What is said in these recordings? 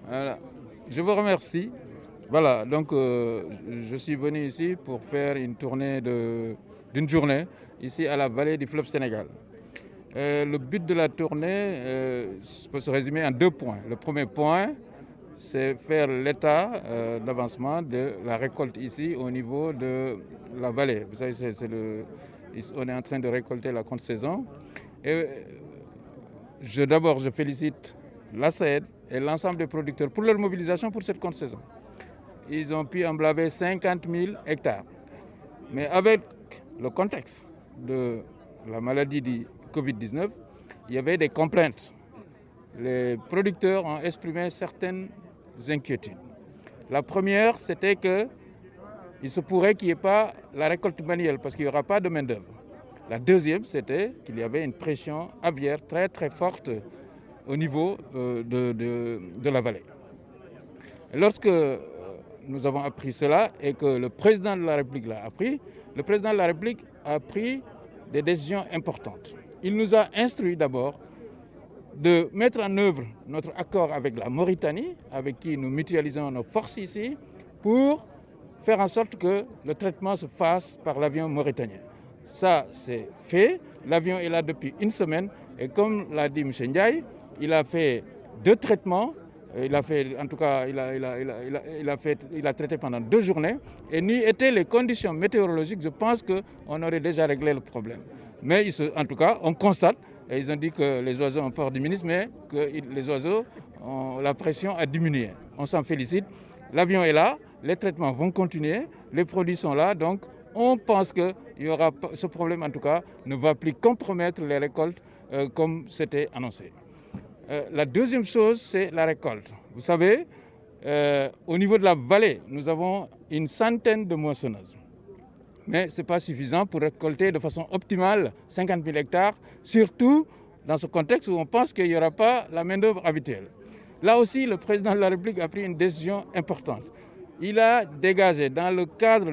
Voilà. Je vous remercie. Voilà, donc je suis venu ici pour faire une tournée d'une journée ici à la vallée du fleuve Sénégal. Le but de la tournée peut se résumer en 2 points. Le premier point, c'est faire l'état d'avancement de la récolte ici au niveau de la vallée. Vous savez, on est en train de récolter la contre-saison. Et d'abord, je félicite la SAED et l'ensemble des producteurs pour leur mobilisation pour cette contre-saison. Ils ont pu emblaver 50 000 hectares. Mais avec le contexte de la maladie du Covid-19, il y avait des complaintes. Les producteurs ont exprimé certaines inquiétudes. La première, c'était qu'il se pourrait qu'il n'y ait pas la récolte manuelle parce qu'il n'y aura pas de main-d'œuvre. La deuxième, c'était qu'il y avait une pression aviaire très très forte au niveau de la vallée. Lorsque nous avons appris cela et que le président de la République l'a appris, le président de la République a pris des décisions importantes. Il nous a instruit d'abord de mettre en œuvre notre accord avec la Mauritanie, avec qui nous mutualisons nos forces ici, pour faire en sorte que le traitement se fasse par l'avion mauritanien. Ça, c'est fait. L'avion est là depuis une semaine et comme l'a dit M. Ndiaye, il a fait 2 traitements. Il a traité pendant 2 journées. Et n'eût été les conditions météorologiques, je pense qu'on aurait déjà réglé le problème. Mais en tout cas, on constate, et ils ont dit que les oiseaux ont peur du ministre, mais que les oiseaux, la pression a diminué. On s'en félicite. L'avion est là, les traitements vont continuer, les produits sont là, donc on pense que ce problème, en tout cas, ne va plus compromettre les récoltes comme c'était annoncé. La deuxième chose, c'est la récolte. Vous savez, au niveau de la vallée, nous avons une centaine de moissonneuses. Mais ce n'est pas suffisant pour récolter de façon optimale 50 000 hectares, surtout dans ce contexte où on pense qu'il n'y aura pas la main-d'œuvre habituelle. Là aussi, le président de la République a pris une décision importante. Il a dégagé, dans le cadre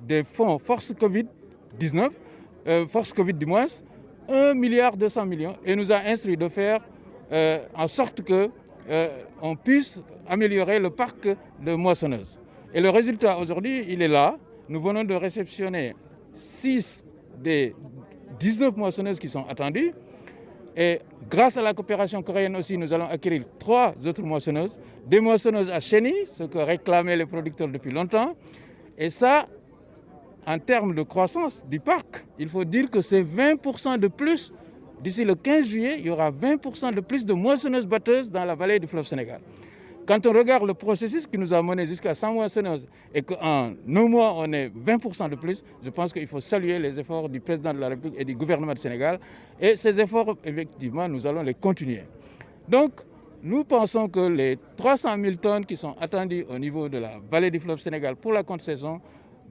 des fonds Force Covid-19, Force Covid du moins, 1,2 milliard et nous a instruit de faire en sorte qu'on puisse améliorer le parc de moissonneuses. Et le résultat aujourd'hui, il est là. Nous venons de réceptionner 6 des 19 moissonneuses qui sont attendues. Et grâce à la coopération coréenne aussi, nous allons acquérir 3 autres moissonneuses. Des moissonneuses à chenilles, ce que réclamaient les producteurs depuis longtemps. Et ça, en termes de croissance du parc, il faut dire que c'est 20% de plus. D'ici le 15 juillet, il y aura 20% de plus de moissonneuses batteuses dans la vallée du fleuve Sénégal. Quand on regarde le processus qui nous a mené jusqu'à 100 moissonneuses et qu'en 1 mois, on est 20% de plus, je pense qu'il faut saluer les efforts du président de la République et du gouvernement du Sénégal. Et ces efforts, effectivement, nous allons les continuer. Donc, nous pensons que les 300 000 tonnes qui sont attendues au niveau de la vallée du fleuve Sénégal pour la contre-saison,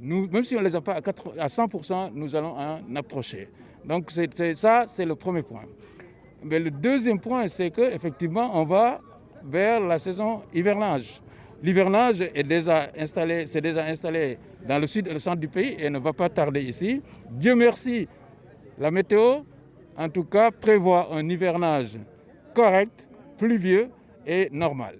même si on ne les a pas à 100%, nous allons en approcher. Donc ça, c'est le premier point. Mais le deuxième point, c'est qu'effectivement, on va vers la saison hivernage. L'hivernage s'est déjà installé dans le sud et le centre du pays et ne va pas tarder ici. Dieu merci, la météo, en tout cas, prévoit un hivernage correct, pluvieux et normal.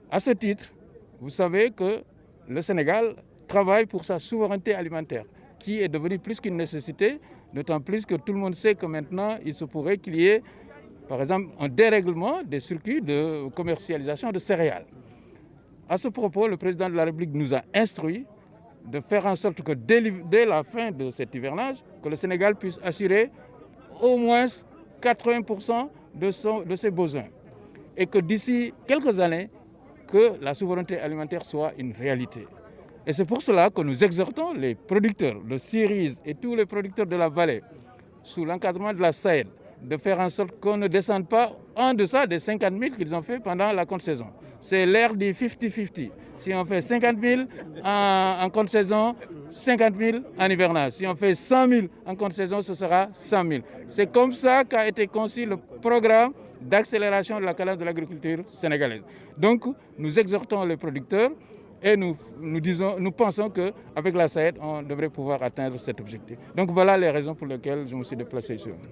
À ce titre, vous savez que le Sénégal travaille pour sa souveraineté alimentaire, qui est devenue plus qu'une nécessité, d'autant plus que tout le monde sait que maintenant, il se pourrait qu'il y ait, par exemple, un dérèglement des circuits de commercialisation de céréales. À ce propos, le président de la République nous a instruit de faire en sorte que dès la fin de cet hivernage, que le Sénégal puisse assurer au moins 80% de ses besoins. Et que d'ici quelques années, que la souveraineté alimentaire soit une réalité. Et c'est pour cela que nous exhortons les producteurs de cerises et tous les producteurs de la vallée, sous l'encadrement de la SAED, de faire en sorte qu'on ne descende pas en deçà des 50 000 qu'ils ont fait pendant la contre-saison. C'est l'ère du 50-50. Si on fait 50 000 en contre-saison, 50 000 en hivernage. Si on fait 100 000 en contre-saison, ce sera 100 000. C'est comme ça qu'a été conçu le programme d'accélération de la cadence de l'agriculture sénégalaise. Donc, nous exhortons les producteurs et nous pensons qu'avec la SAED, on devrait pouvoir atteindre cet objectif. Donc voilà les raisons pour lesquelles je me suis déplacé ici.